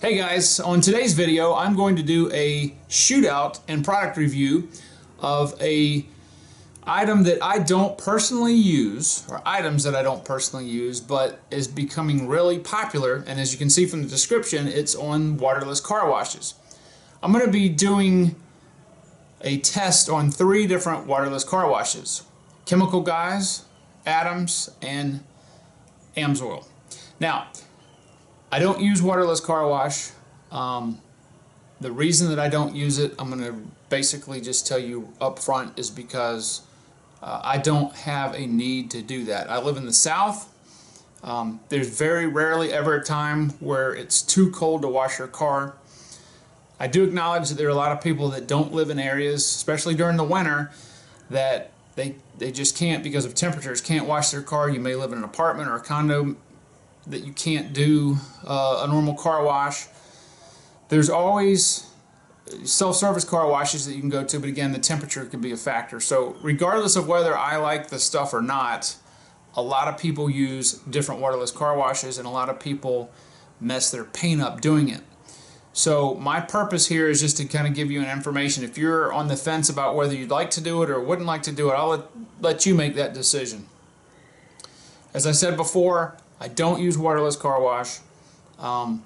Hey guys, on today's video I'm going to do a shootout and product review of a item that I don't personally use, or items that I don't personally use, but is becoming really popular, and as you can see from the description, it's on waterless car washes. I'm going to be doing a test on 3 different waterless car washes: Chemical Guys, Adams, and Amsoil. Now, I don't use waterless car wash. The reason that I don't use it, I'm going to basically just tell you up front, is because I don't have a need to do that. I live in the South. There's very rarely ever a time where it's too cold to wash your car. I do acknowledge that there are a lot of people that don't live in areas, especially during the winter, that they just can't, because of temperatures, can't wash their car. You may live in an apartment or a condo that you can't do a normal car wash. There's always self-service car washes that you can go to, but again, the temperature could be a factor. So regardless of whether I like the stuff or not, a lot of people use different waterless car washes, and a lot of people mess their paint up doing it. So my purpose here is just to kind of give you an information. If you're on the fence about whether you'd like to do it or wouldn't like to do it, I'll let you make that decision. As I said before, I don't use waterless car wash. I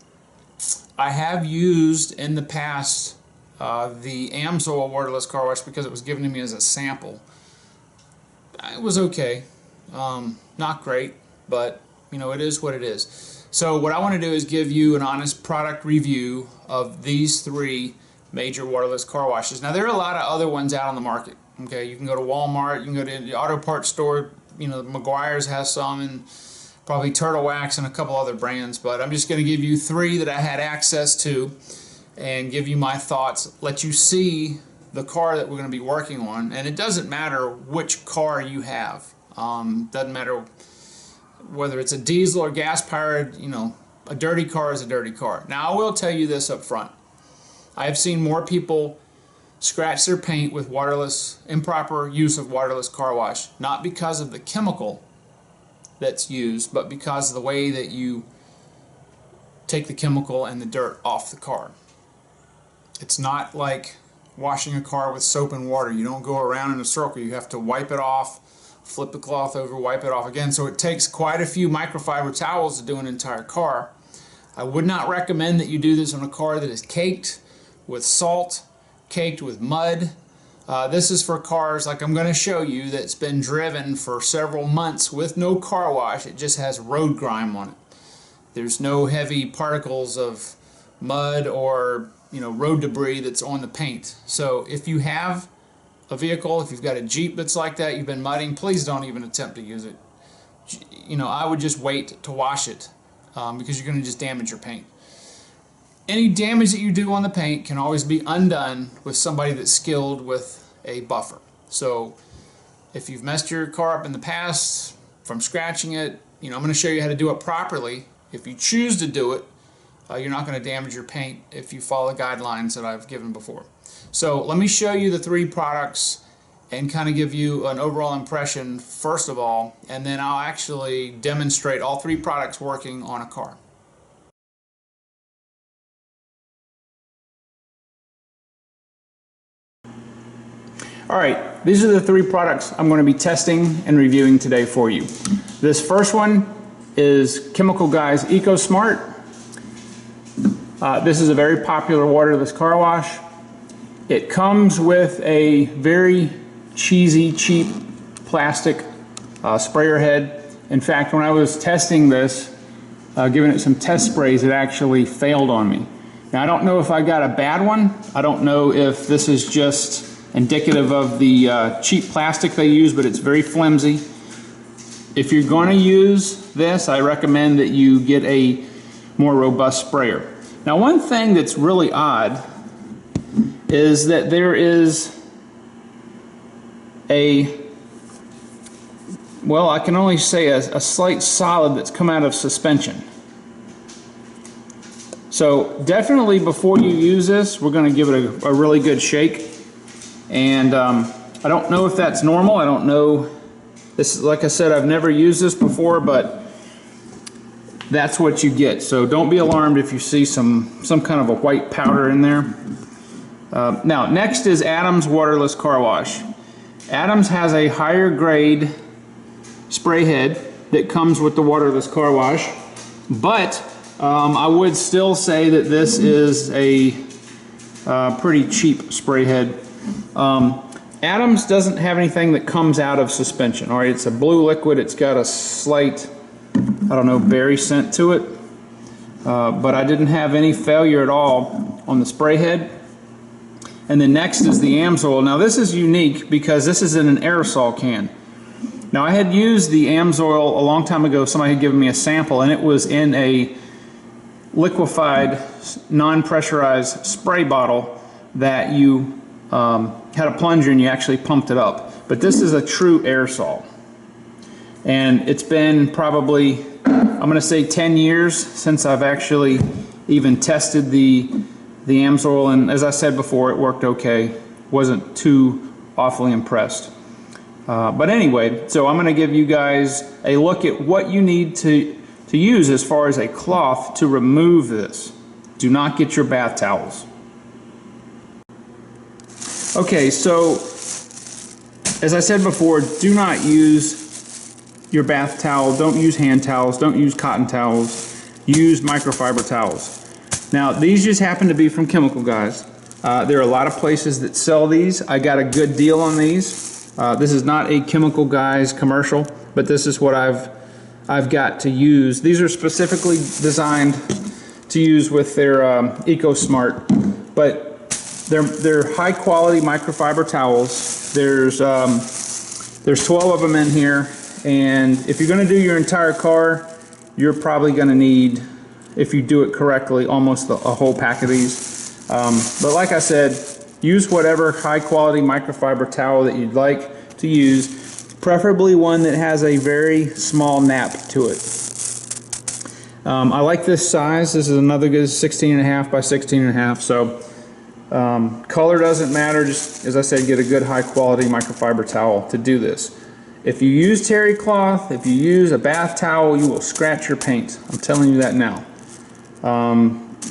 have used in the past the Amsoil waterless car wash because it was given to me as a sample. It was okay, not great, but you know, it is what it is. So what I want to do is give you an honest product review of these 3 major waterless car washes. Now, there are a lot of other ones out on the market. Okay, you can go to Walmart, you can go to the auto parts store. You know, Meguiar's has some, and probably Turtle Wax and a couple other brands, but I'm just going to give you 3 that I had access to and give you my thoughts, let you see the car that we're going to be working on. And it doesn't matter which car you have. Doesn't matter whether it's a diesel or gas powered. You know, a dirty car is a dirty car. Now, I will tell you this up front. I have seen more people scratch their paint with improper use of waterless car wash, not because of the chemical that's used, but because of the way that you take the chemical and the dirt off the car. It's not like washing a car with soap and water. You don't go around in a circle. You have to wipe it off, flip the cloth over, wipe it off again. So it takes quite a few microfiber towels to do an entire car. I would not recommend that you do this on a car that is caked with salt, caked with mud. This is for cars like I'm going to show you that's been driven for several months with no car wash. It just has road grime on it. There's no heavy particles of mud or, you know, road debris that's on the paint. So if you have a vehicle, if you've got a Jeep that's like that, you've been mudding, please don't even attempt to use it. You know, I would just wait to wash it because you're going to just damage your paint. Any damage that you do on the paint can always be undone with somebody that's skilled with a buffer. So if you've messed your car up in the past from scratching it, you know, I'm going to show you how to do it properly. If you choose to do it, you're not going to damage your paint if you follow the guidelines that I've given before. So let me show you the 3 products and kind of give you an overall impression first of all, and then I'll actually demonstrate all 3 products working on a car. Alright, these are the 3 products I'm going to be testing and reviewing today for you. This first one is Chemical Guys Ecosmart. This is a very popular waterless car wash. It comes with a very cheesy, cheap plastic sprayer head. In fact, when I was testing this, giving it some test sprays, it actually failed on me. Now, I don't know if I got a bad one. I don't know if this is just indicative of the cheap plastic they use, but it's very flimsy. If you're going to use this, I recommend that you get a more robust sprayer. Now, one thing that's really odd is that there is well, I can only say a slight solid that's come out of suspension. So definitely before you use this, we're going to give it a really good shake. And I don't know if that's normal. I don't know. This, like I said, I've never used this before, but that's what you get. So don't be alarmed if you see some kind of a white powder in there. Now, next is Adams Waterless Car Wash. Adams has a higher grade spray head that comes with the waterless car wash, but I would still say that this is a pretty cheap spray head. Adams doesn't have anything that comes out of suspension. All right, it's a blue liquid. It's got a slight, I don't know, berry scent to it, but I didn't have any failure at all on the spray head. And then next is the Amsoil. Now this is unique because this is in an aerosol can. Now I had used the Amsoil a long time ago. Somebody had given me a sample and it was in a liquefied, non-pressurized spray bottle that you had a plunger and you actually pumped it up. But this is a true aerosol. And it's been probably, I'm going to say 10 years since I've actually even tested the Amsoil, and as I said before, it worked okay. Wasn't too awfully impressed. But anyway, so I'm going to give you guys a look at what you need to use as far as a cloth to remove this. Do not get your bath towels. Okay, so as I said before, do not use your bath towel. Don't use hand towels. Don't use cotton towels. Use microfiber towels. Now, these just happen to be from Chemical Guys. There are a lot of places that sell these. I got a good deal on these. This is not a Chemical Guys commercial, but this is what I've got to use. These are specifically designed to use with their Ecosmart, but they're high quality microfiber towels. There's 12 of them in here, and if you're going to do your entire car, you're probably going to need, if you do it correctly, almost a whole pack of these. But like I said, use whatever high quality microfiber towel that you'd like to use, preferably one that has a very small nap to it. I like this size. This is another good 16.5 by 16.5. So color doesn't matter. Just as I said, get a good high quality microfiber towel to do this. If you use terry cloth, if you use a bath towel, you will scratch your paint. I'm telling you that now.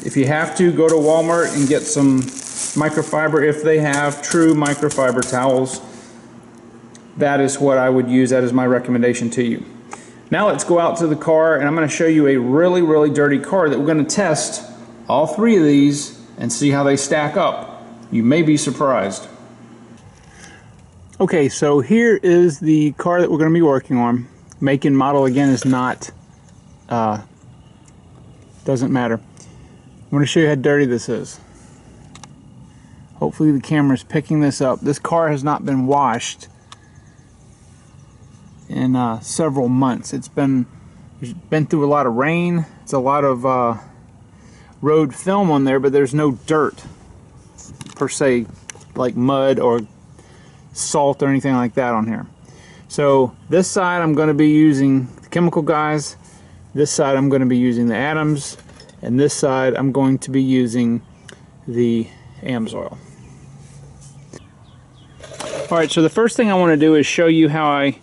If you have to, go to Walmart and get some microfiber if they have true microfiber towels. That is what I would use. That is my recommendation to you. Now let's go out to the car and I'm going to show you a really, really dirty car that we're going to test all three of these and see how they stack up. You may be surprised. Okay, so here is the car that we're going to be working on. Make and model again is not, doesn't matter. I'm going to show you how dirty this is. Hopefully the camera's picking this up. This car has not been washed in several months. It's been through a lot of rain. It's a lot of road film on there, but there's no dirt per se, like mud or salt or anything like that on here. So this side I'm going to be using the Chemical Guys. This side I'm going to be using the Adams, and this side I'm going to be using the Amsoil. Alright, so the first thing I want to do is show you how I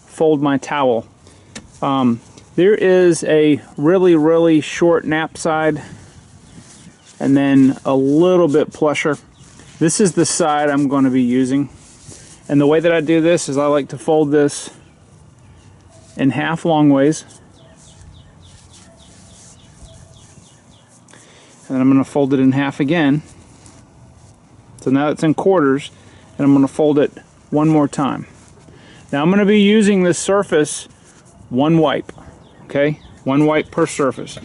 fold my towel. There is a really, really short nap side and then a little bit plusher. This is the side I'm going to be using. And the way that I do this is I like to fold this in half long ways. And then I'm going to fold it in half again. So now it's in quarters, and I'm going to fold it one more time. Now I'm going to be using this surface one wipe, okay? One wipe per surface.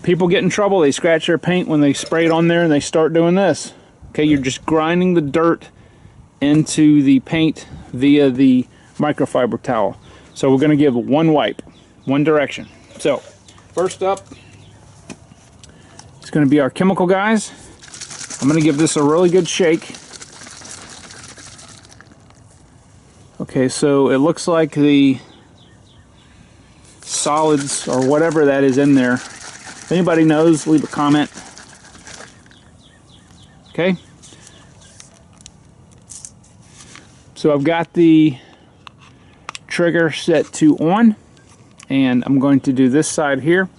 People get in trouble, they scratch their paint when they spray it on there and they start doing this. Okay, you're just grinding the dirt into the paint via the microfiber towel. So we're going to give one wipe, one direction. So first up, it's going to be our Chemical Guys. I'm going to give this a really good shake. Okay, so it looks like the solids or whatever that is in there. If anybody knows, leave a comment. Okay. So I've got the trigger set to on. And I'm going to do this side here.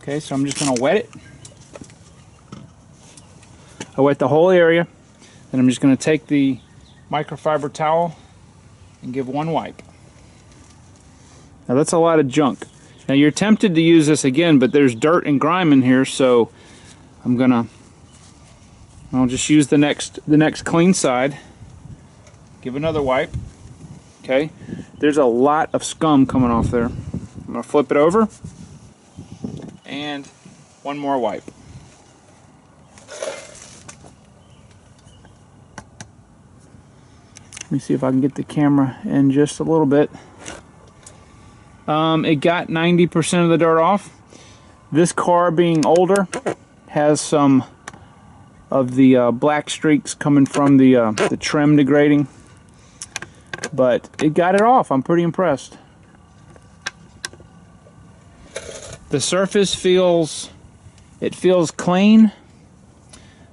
Okay, so I'm just going to wet it. I wet the whole area. Then I'm just going to take the microfiber towel and give one wipe. Now that's a lot of junk. Now you're tempted to use this again, but there's dirt and grime in here, so I'll just use the next clean side. Give another wipe. Okay, there's a lot of scum coming off there. I'm going to flip it over and one more wipe. Let me see if I can get the camera in just a little bit. It got 90% of the dirt off. This car, being older, has some of the black streaks coming from the trim degrading, but it got it off. I'm pretty impressed. The surface feels clean,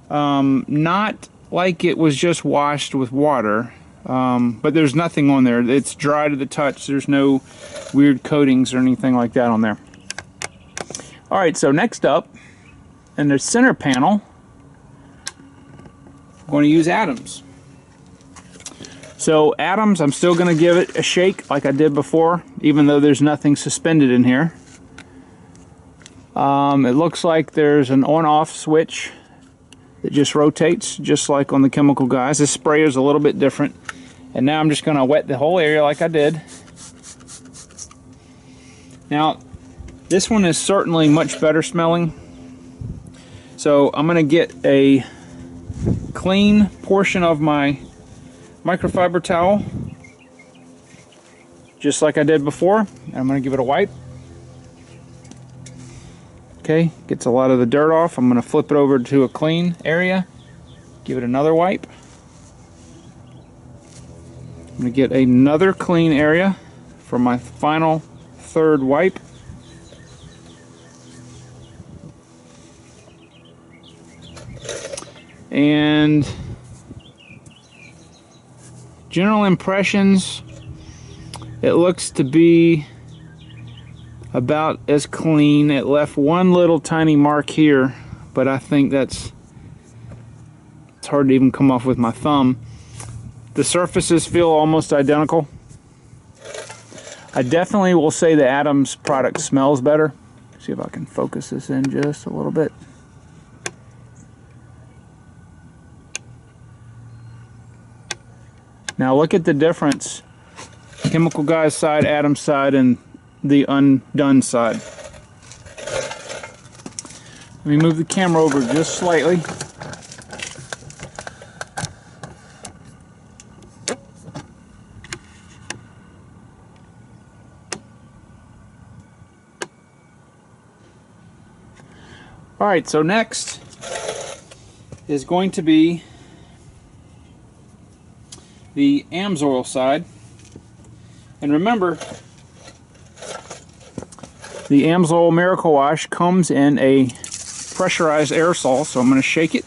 not like it was just washed with water. But there's nothing on there. It's dry to the touch. There's no weird coatings or anything like that on there. Alright, so next up, in the center panel, I'm going to use Adams. So Adams, I'm still going to give it a shake like I did before, even though there's nothing suspended in here. It looks like there's an on-off switch that just rotates, just like on the Chemical Guys. This sprayer is a little bit different. And now I'm just going to wet the whole area like I did. Now, this one is certainly much better smelling. So I'm going to get a clean portion of my microfiber towel, just like I did before. And I'm going to give it a wipe. Okay, gets a lot of the dirt off. I'm going to flip it over to a clean area. Give it another wipe. I'm going to get another clean area for my final third wipe. And general impressions, it looks to be about as clean. It left one little tiny mark here, but I think it's hard to even come off with my thumb. The surfaces feel almost identical. I definitely will say the Adams product smells better. See if I can focus this in just a little bit. Now look at the difference. Chemical Guys side, Adams side, and the undone side. Let me move the camera over just slightly. Alright, so next is going to be the Amsoil side. And remember, the Amsoil Miracle Wash comes in a pressurized aerosol, so I'm going to shake it.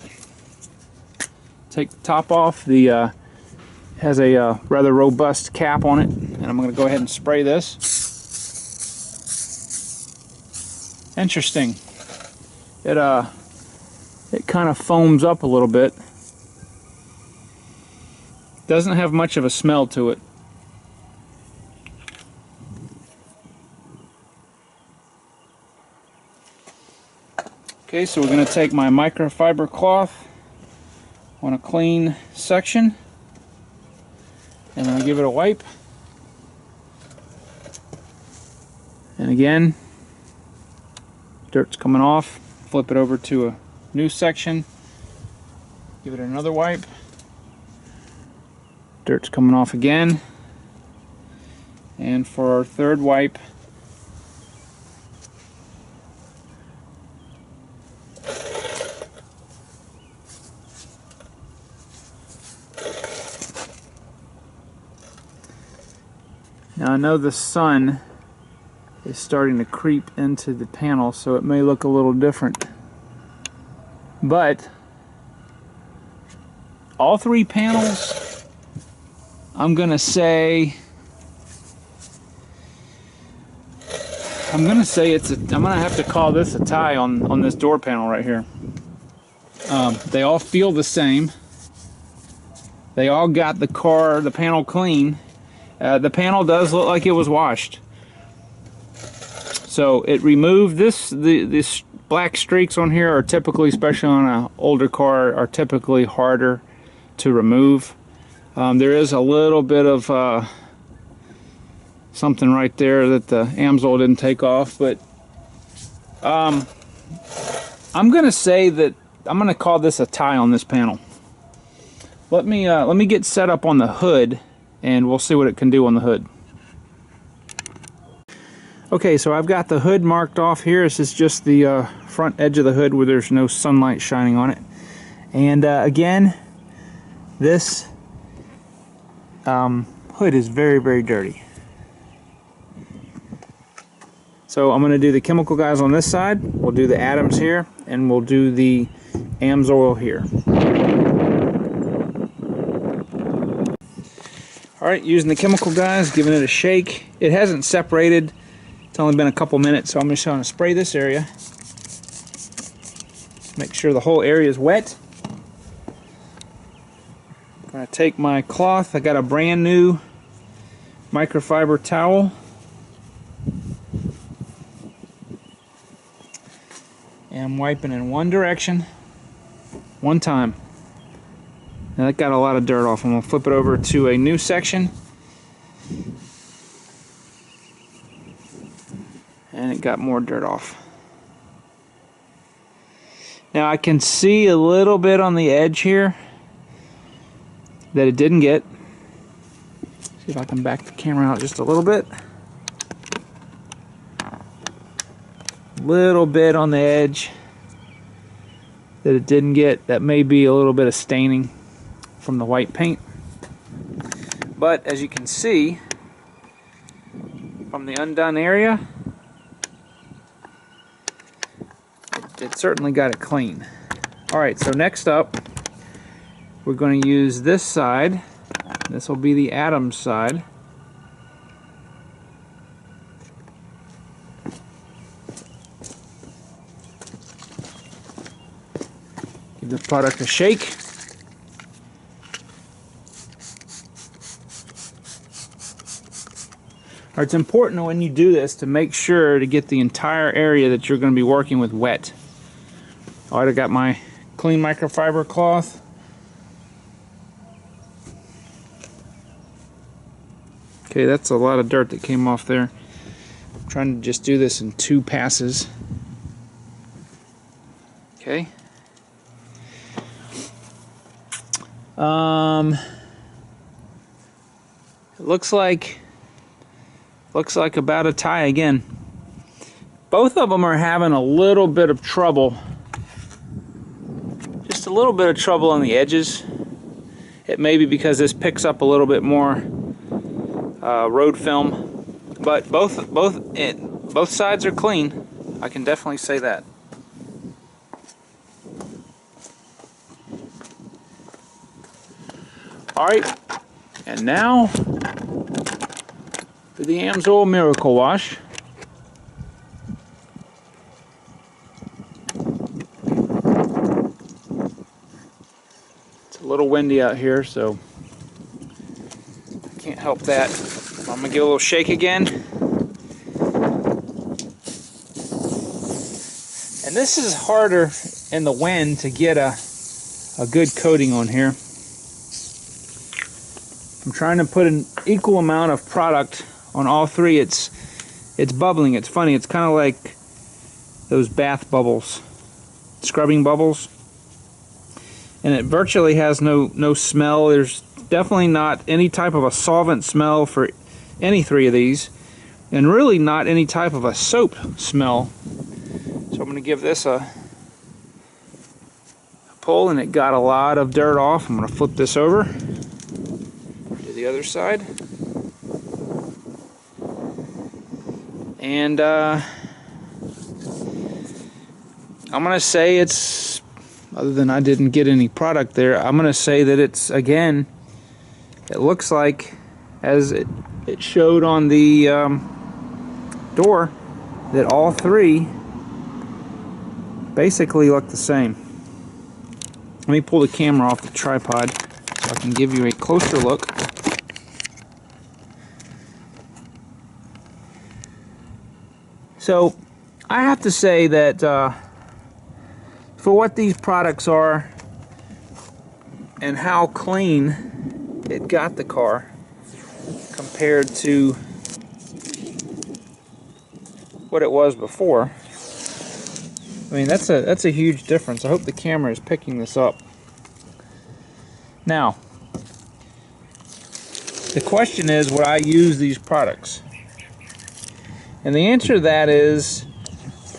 Take the top off. The has a rather robust cap on it, and I'm going to go ahead and spray this. Interesting. It kind of foams up a little bit. Doesn't have much of a smell to it. Okay, so we're going to take my microfiber cloth on a clean section, and I'll give it a wipe. And again, dirt's coming off. Flip it over to a new section, give it another wipe. Dirt's coming off again. And for our third wipe, now I know the sun is starting to creep into the panel, so it may look a little different, but all three panels I'm gonna say it's I'm gonna have to call this a tie on this door panel right here. They all feel the same. They all got the panel clean. The panel does look like it was washed. So it removed this. These black streaks on here are typically, especially on an older car, are typically harder to remove. There is a little bit of something right there that the Amsoil didn't take off, but I'm gonna say that I'm gonna call this a tie on this panel. Let me get set up on the hood, and we'll see what it can do on the hood. Okay, so I've got the hood marked off here. This is just the front edge of the hood where there's no sunlight shining on it. And again, this hood is very, very dirty. So I'm going to do the chemical guys on this side, we'll do the Adams here, and we'll do the Amsoil here. Alright, using the chemical guys, giving it a shake. It hasn't separated, it's only been a couple minutes, so I'm just going to spray this area. Make sure the whole area is wet. I'm going to take my cloth, I got a brand new microfiber towel. And I'm wiping in one direction, one time. Now that got a lot of dirt off. I'm going to flip it over to a new section. And it got more dirt off. Now I can see a little bit on the edge here that it didn't get. See if I can back the camera out just a little bit. Little bit on the edge that it didn't get. That may be a little bit of staining from the white paint, but as you can see from the undone area, it certainly got it clean. Alright, so next up we're going to use this side. This will be the Adams side. Give the product a shake. It's important when you do this to make sure to get the entire area that you're going to be working with wet. Alright, I got my clean microfiber cloth. Okay, that's a lot of dirt that came off there. I'm trying to just do this in 2 passes. Okay. It looks like about a tie again. Both of them are having a little bit of trouble. Just a little bit of trouble on the edges. It may be because this picks up a little bit more road film, but both sides are clean. I can definitely say that. Alright, and now for the Amsoil Miracle Wash. It's a little windy out here, so I can't help that. I'm going to give it a little shake again. And this is harder in the wind to get a good coating on here. I'm trying to put an equal amount of product on all 3. It's bubbling. It's funny. It's kind of like those bath bubbles, scrubbing bubbles. And it virtually has no smell. There's definitely not any type of a solvent smell for any 3 of these, and really not any type of a soap smell. So I'm going to give this a pull, and it got a lot of dirt off. I'm going to flip this over to the other side. And I'm going to say it's, other than I didn't get any product there, I'm going to say that it's, again, it looks like, as it showed on the door, that all three basically look the same. Let me pull the camera off the tripod so I can give you a closer look. So I have to say that for what these products are and how clean it got the car compared to what it was before, I mean, that's a huge difference. I hope the camera is picking this up. Now, the question is, would I use these products? And the answer to that is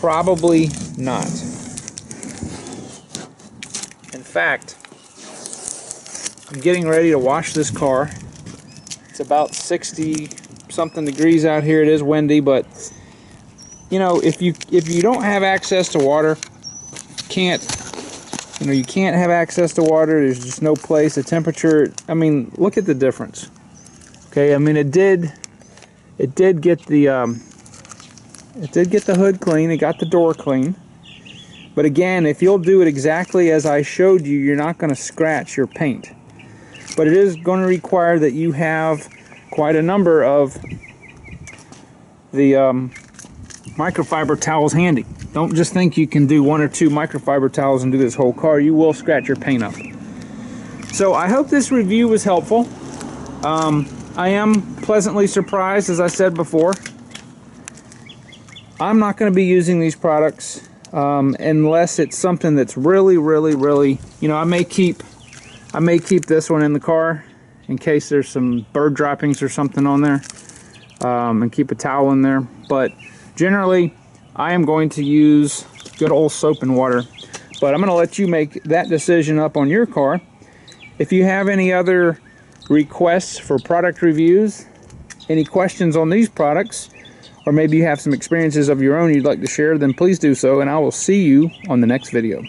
probably not. In fact, I'm getting ready to wash this car. It's about 60 something degrees out here. It is windy, but you know, if you don't have access to water, you can't have access to water. There's just no place. The temperature, I mean, look at the difference. Okay, I mean, it did get the hood clean. It got the door clean. But again, if you'll do it exactly as I showed you, you're not going to scratch your paint. But it is going to require that you have quite a number of the microfiber towels handy. Don't just think you can do 1 or 2 microfiber towels and do this whole car. You will scratch your paint up. So I hope this review was helpful. I am pleasantly surprised, as I said before. I'm not going to be using these products unless it's something that's really, you know, I may keep this one in the car in case there's some bird droppings or something on there, and keep a towel in there. But generally, I am going to use good old soap and water. But I'm going to let you make that decision up on your car. If you have any other requests for product reviews, any questions on these products, or maybe you have some experiences of your own you'd like to share, then please do so, and I will see you on the next video.